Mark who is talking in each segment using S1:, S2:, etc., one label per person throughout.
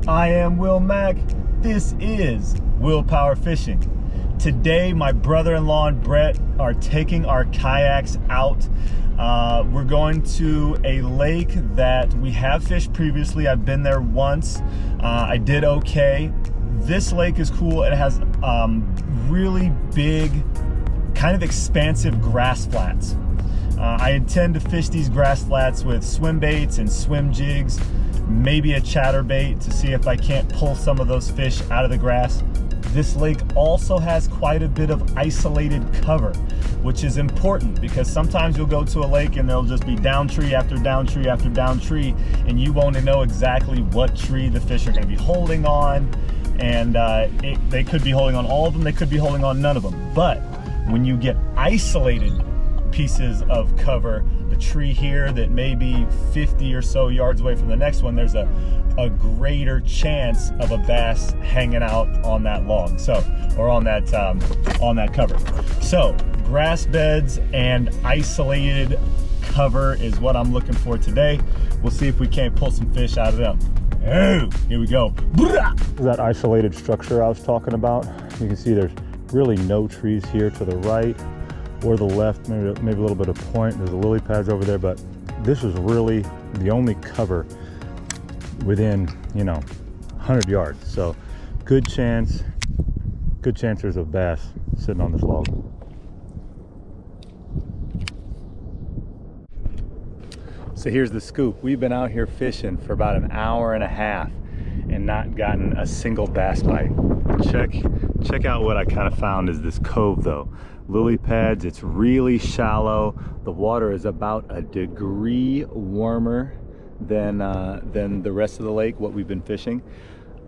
S1: I am Will Mack. This is Willpower Fishing. Today, my brother-in-law and Brett are taking our kayaks out. We're going to a lake that we have fished previously. I've been there once. I did okay. This lake is cool. It has really big, kind of expansive grass flats. I intend to fish these grass flats with swim baits and swim jigs, maybe a chatterbait to see if I can't pull some of those fish out of the grass. This lake also has quite a bit of isolated cover, which is important because sometimes you'll go to a lake and there'll just be down tree after down tree after down tree, and you won't know exactly what tree the fish are going to be holding on. And they could be holding on all of them, they could be holding on none of them. But when you get isolated pieces of cover, the tree here that may be 50 or so yards away from the next one, there's a greater chance of a bass hanging out on that log, or on that cover. So grass beds and isolated cover is what I'm looking for today. We'll see if we can't pull some fish out of them. Oh, here we go. That isolated structure I was talking about, you can see there's really no trees here to the right or the left, maybe a little bit of point. There's a lily pads over there, but this is really the only cover within, 100 yards. So good chance there's a bass sitting on this log. So here's the scoop. We've been out here fishing for about an hour and a half and not gotten a single bass bite. Check out what I kind of found is this cove though. Lily pads, it's really shallow. The water is about a degree warmer than the rest of the lake, what we've been fishing.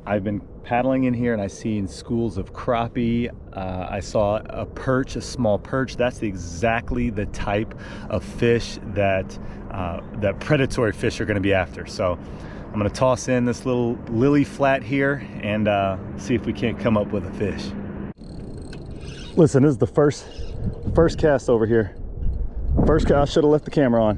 S1: I've been paddling in here and I've seen schools of crappie. I saw a perch, a small perch. That's exactly the type of fish that predatory fish are going to be after. So I'm going to toss in this little lily flat here and see if we can't come up with a fish. Listen, this is the first cast over here. First cast, I should have left the camera on.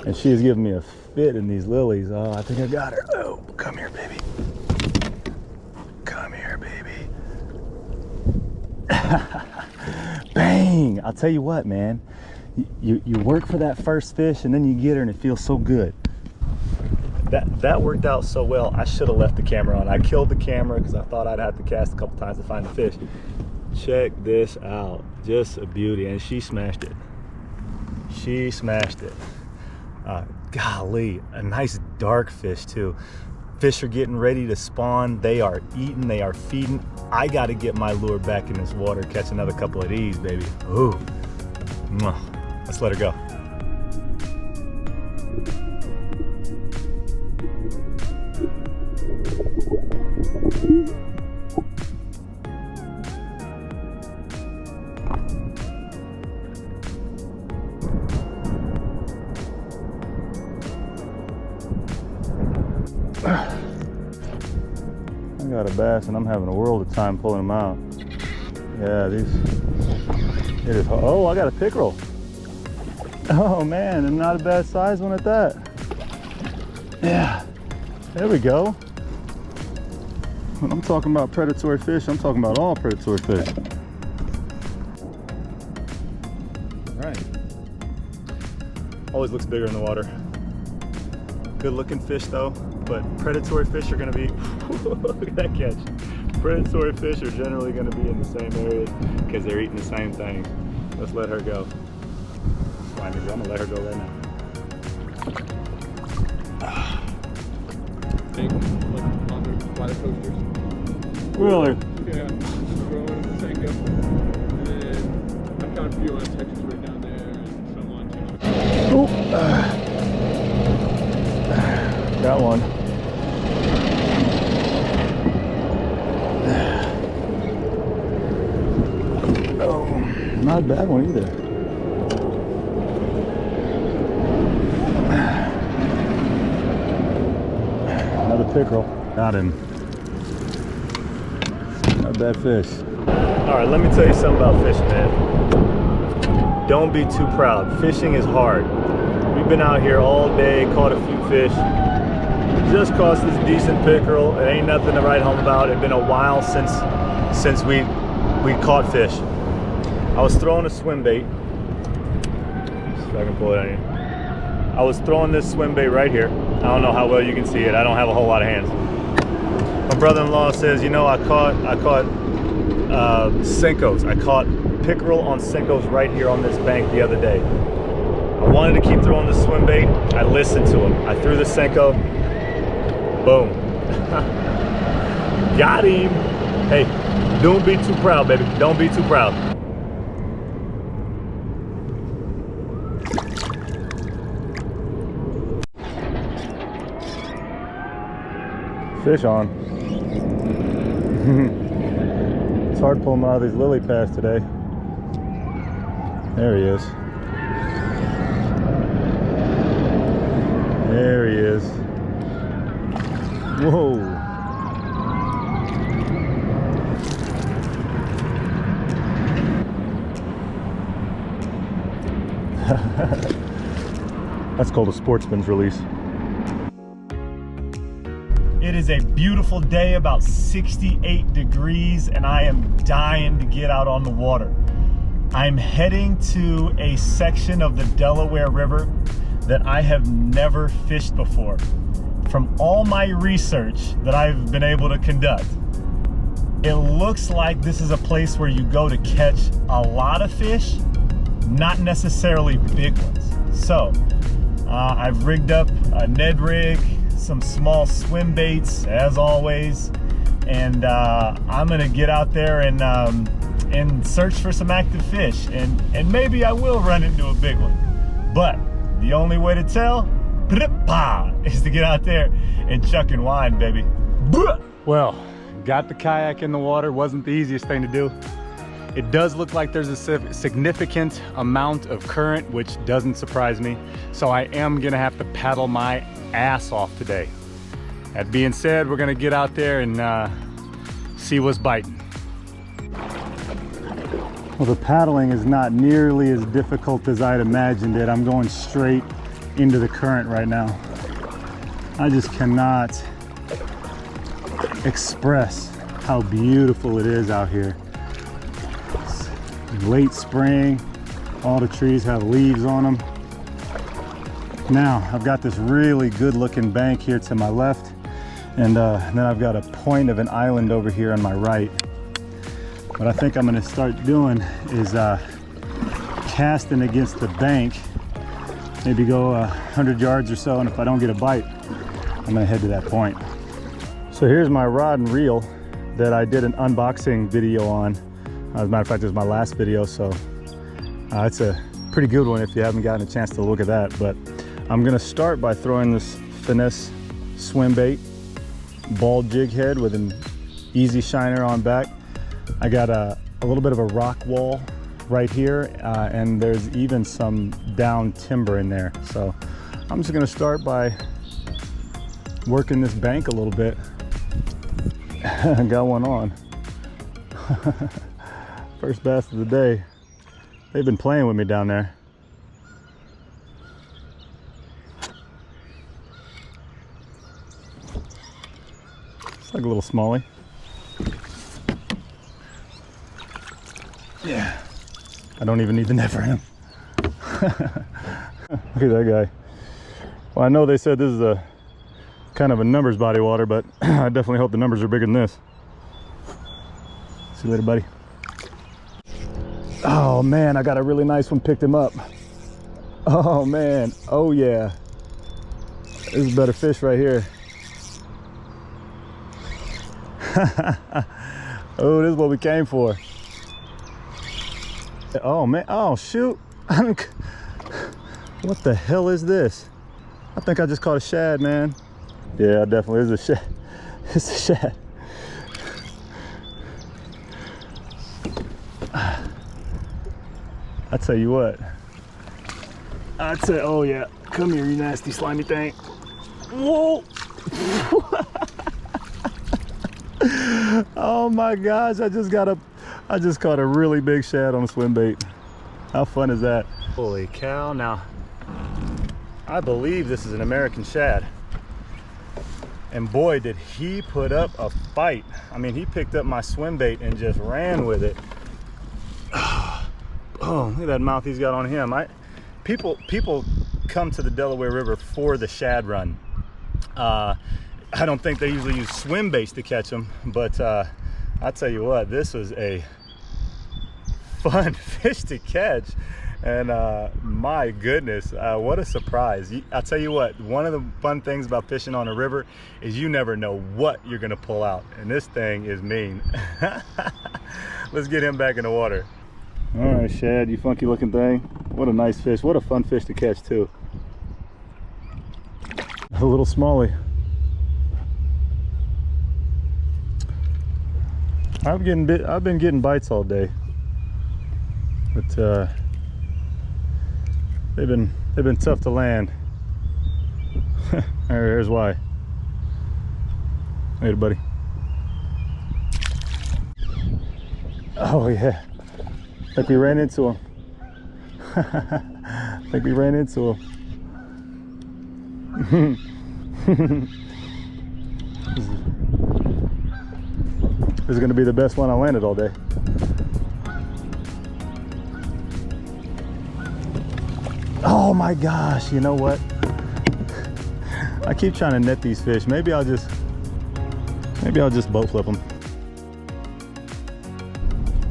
S1: And she is giving me a fit in these lilies. Oh, I think I got her. Oh, come here, baby. Come here, baby. Bang! I'll tell you what, man. You work for that first fish and then you get her and it feels so good. That worked out so well. I should have left the camera on. I killed the camera because I thought I'd have to cast a couple times to find the fish. Check this out. Just a beauty. And she smashed it. She smashed it. Golly, a nice dark fish too. Fish are getting ready to spawn. They are eating, they are feeding. I got to get my lure back in this water, catch another couple of these, baby. Ooh. Let's let her go. I got a bass and I'm having a world of time pulling them out. Yeah, oh, I got a pickerel. Oh man, and not a bad size one at that. Yeah, there we go. When I'm talking about predatory fish, I'm talking about all predatory fish. All right. Always looks bigger in the water. Good looking fish though, but predatory fish are gonna be, look at that catch. Predatory fish are generally gonna be in the same areas because they're eating the same thing. Let's let her go. I'm gonna let her go right now. Really?
S2: Yeah, growing in Seneca. And then I found a few on Texas right down there and some on Texas.
S1: Oh, got one. Oh, not a bad one either. Another pickerel. Got him. Not a bad fish. All right, let me tell you something about fishing, man. don't be too proud. Fishing is hard. We've been out here all day, caught a few fish. Just caught this decent pickerel. It ain't nothing to write home about. It's been a while since we caught fish. I was throwing a swim bait. See if I can pull it out here. I was throwing this swim bait right here. I don't know how well you can see it. I don't have a whole lot of hands. My brother-in-law says, you know, I caught Senkos. I caught pickerel on Senkos right here on this bank the other day. I wanted to keep throwing the swim bait. I listened to him. I threw the Senko. Boom. Got him. Hey, don't be too proud, baby. Don't be too proud. Fish on. It's hard pulling him out of these lily pads today. There he is. There he is. Whoa. That's called a sportsman's release. It is a beautiful day, about 68 degrees, and I am dying to get out on the water. I'm heading to a section of the Delaware River that I have never fished before. From all my research that I've been able to conduct, it looks like this is a place where you go to catch a lot of fish, not necessarily big ones. So I've rigged up a Ned rig, some small swim baits as always, and I'm gonna get out there and search for some active fish, and maybe I will run into a big one. But the only way to tell is to get out there and chuck and wind, baby. Well, got the kayak in the water. Wasn't the easiest thing to do. It does look like there's a significant amount of current, which doesn't surprise me. So I am gonna have to paddle my ass off today. That being said, we're gonna get out there and see what's biting. Well, the paddling is not nearly as difficult as I'd imagined it. I'm going straight into the current right now. I just cannot express how beautiful it is out here. It's late spring, all the trees have leaves on them. Now, I've got this really good looking bank here to my left, and then I've got a point of an island over here on my right. What I think I'm gonna start doing is casting against the bank, maybe go 100 yards or so, and if I don't get a bite, I'm gonna head to that point. So here's my rod and reel that I did an unboxing video on. As a matter of fact, it was my last video, so it's a pretty good one if you haven't gotten a chance to look at that. But I'm gonna start by throwing this finesse swim bait, ball jig head with an easy shiner on back. I got a little bit of a rock wall right here, and there's even some down timber in there. So I'm just gonna start by working this bank a little bit. I got one on. First bass of the day. They've been playing with me down there. It's like a little smallie. Yeah. I don't even need the net for him. Look at that guy. Well, I know they said this is a kind of a numbers body water, but I definitely hope the numbers are bigger than this. See you later, buddy. Oh man, I got a really nice one, picked him up. Oh man, oh yeah. This is better fish right here. Oh, this is what we came for. Oh man, oh shoot. What the hell is this? I think I just caught a shad, man. Yeah, definitely is a shad. It's a shad. I tell you what. I'd say, oh yeah, come here, you nasty slimy thing. Whoa. Oh my gosh, I just caught a really big shad on a swim bait. How fun is that? Holy cow. Now, I believe this is an American shad. And boy, did he put up a fight. I mean, he picked up my swim bait and just ran with it. Oh, look at that mouth he's got on him. People come to the Delaware River for the shad run. I don't think they usually use swim baits to catch them, but I'll tell you what, this was a fun fish to catch. And my goodness, what a surprise. I'll tell you what, one of the fun things about fishing on a river is you never know what you're gonna pull out. And this thing is mean. Let's get him back in the water. All right, shad, you funky looking thing. What a nice fish. What a fun fish to catch too. A little smallie. I've been getting bites all day, but they've been tough to land. Here's why. Later, buddy. Oh yeah, I think we ran into him. I think we ran into him. This is going to be the best one I landed all day. Oh my gosh, you know what? I keep trying to net these fish. Maybe I'll just boat flip them.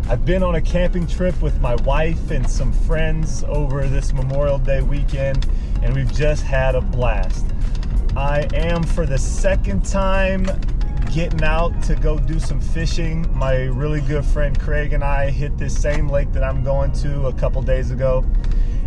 S1: I've been on a camping trip with my wife and some friends over this Memorial Day weekend, and we've just had a blast. I am, for the second time, getting out to go do some fishing. My really good friend Craig and I hit this same lake that I'm going to a couple days ago,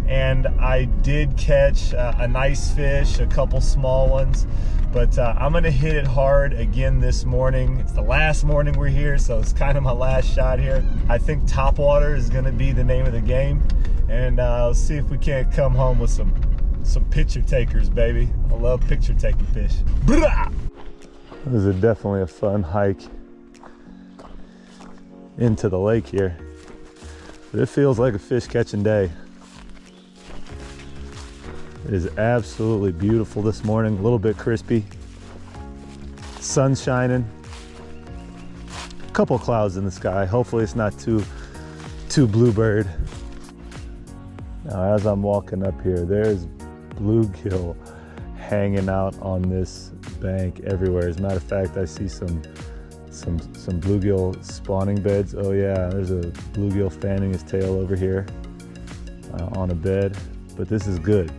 S1: and I did catch a nice fish, a couple small ones, but I'm gonna hit it hard again this morning. It's the last morning we're here, so it's kind of my last shot here. I think topwater is gonna be the name of the game, and I'll see if we can't come home with some picture takers, baby. I love picture taking fish. Blah! This is definitely a fun hike into the lake here. But it feels like a fish catching day. It is absolutely beautiful this morning, a little bit crispy. Sun shining. A couple clouds in the sky. Hopefully it's not too bluebird. Now as I'm walking up here, there's bluegill hanging out on this bank everywhere. As a matter of fact, I see some bluegill spawning beds. Oh yeah, there's a bluegill fanning his tail over here on a bed. But this is good.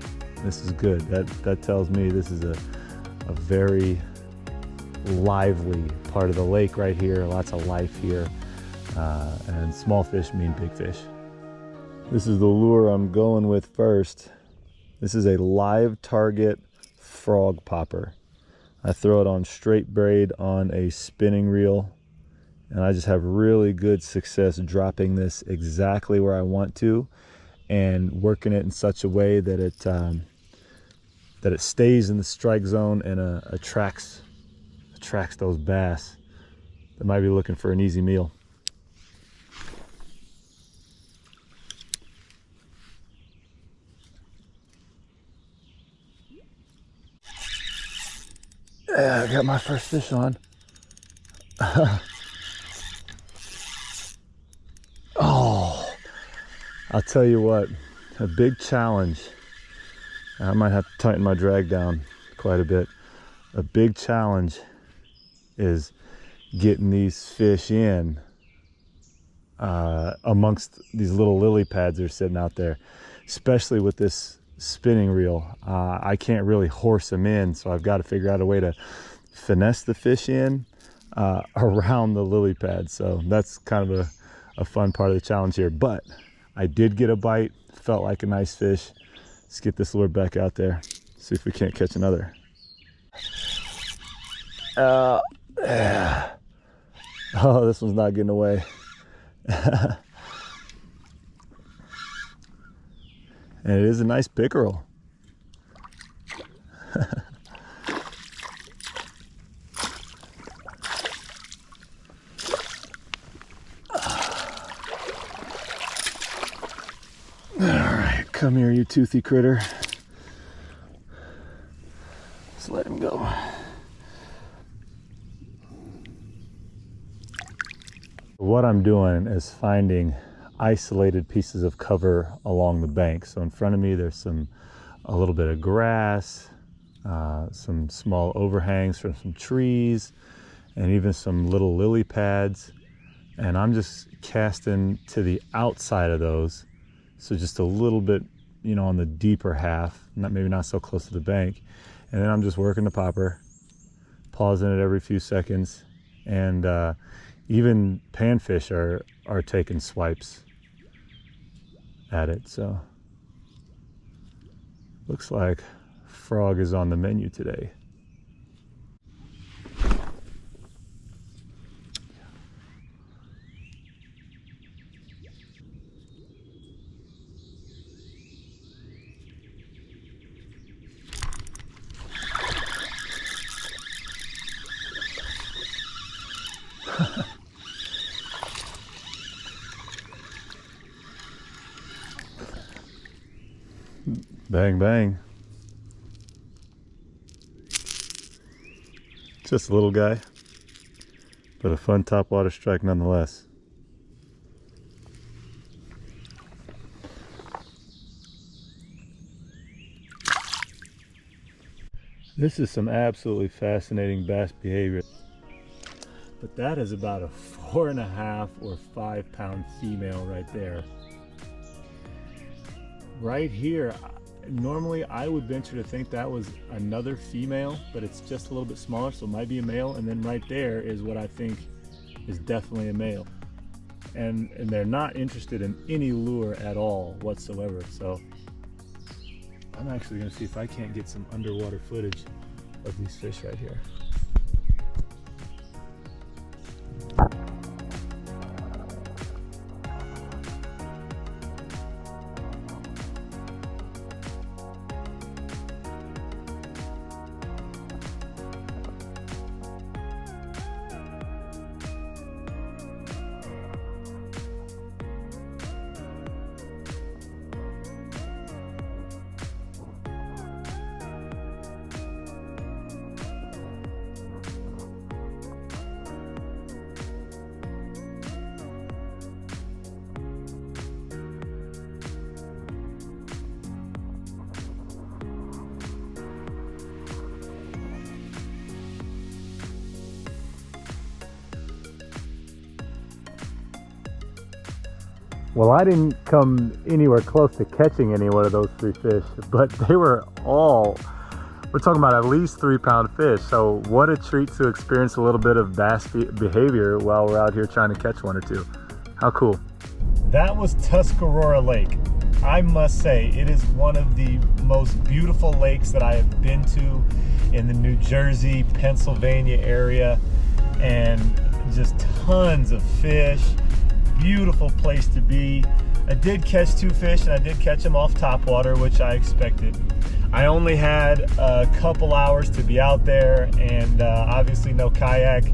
S1: This is good. That tells me this is a very lively part of the lake right here. Lots of life here. And small fish mean big fish. This is the lure I'm going with first. This is a live target frog popper. I throw it on straight braid on a spinning reel, and I just have really good success dropping this exactly where I want to and working it in such a way that it stays in the strike zone and attracts those bass that might be looking for an easy meal. Yeah, I got my first fish on. Oh, I'll tell you what, a big challenge. I might have to tighten my drag down quite a bit. A big challenge is getting these fish in amongst these little lily pads that are sitting out there, especially with this spinning reel. I can't really horse them in, so I've got to figure out a way to finesse the fish in around the lily pad. So that's kind of a fun part of the challenge here. But I did get a bite, felt like a nice fish. Let's get this lure back out there, see if we can't catch another. Yeah. Oh, this one's not getting away. And it is a nice pickerel. Come here, you toothy critter. Just let him go. What I'm doing is finding isolated pieces of cover along the bank. So in front of me, there's a little bit of grass, some small overhangs from some trees, and even some little lily pads. And I'm just casting to the outside of those. So just a little bit, you know, on the deeper half, maybe not so close to the bank. And then I'm just working the popper, pausing it every few seconds. And even panfish are taking swipes at it. So looks like frog is on the menu today. Bang, bang. Just a little guy, but a fun topwater strike nonetheless. This is some absolutely fascinating bass behavior. But that is about a 4.5 or 5 pound female right there. Right here, normally I would venture to think that was another female, but it's just a little bit smaller, so it might be a male. And then right there is what I think is definitely a male. And they're not interested in any lure at all whatsoever. So I'm actually gonna see if I can't get some underwater footage of these fish right here. Well, I didn't come anywhere close to catching any one of those 3 fish, but they were all, we're talking about at least 3 pound fish. So what a treat to experience a little bit of bass behavior while we're out here trying to catch 1 or 2. How cool. That was Tuscarora Lake. I must say, it is one of the most beautiful lakes that I have been to in the New Jersey, Pennsylvania area, and just tons of fish. Beautiful place to be. I did catch 2 fish, and I did catch them off topwater, which I expected. I only had a couple hours to be out there, and obviously no kayak.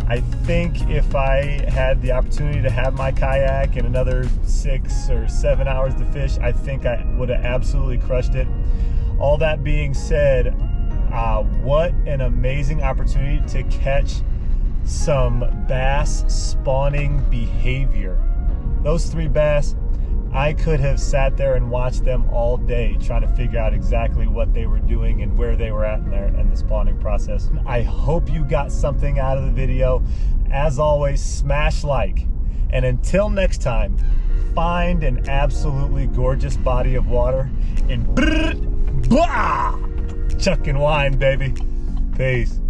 S1: I think if I had the opportunity to have my kayak and another 6 or 7 hours to fish, I think I would have absolutely crushed it. All that being said, what an amazing opportunity to catch some bass spawning behavior. Those 3 bass, I could have sat there and watched them all day trying to figure out exactly what they were doing and where they were at in the spawning process. I hope you got something out of the video. As always, smash like. And until next time, find an absolutely gorgeous body of water and chuck and wind, baby. Peace.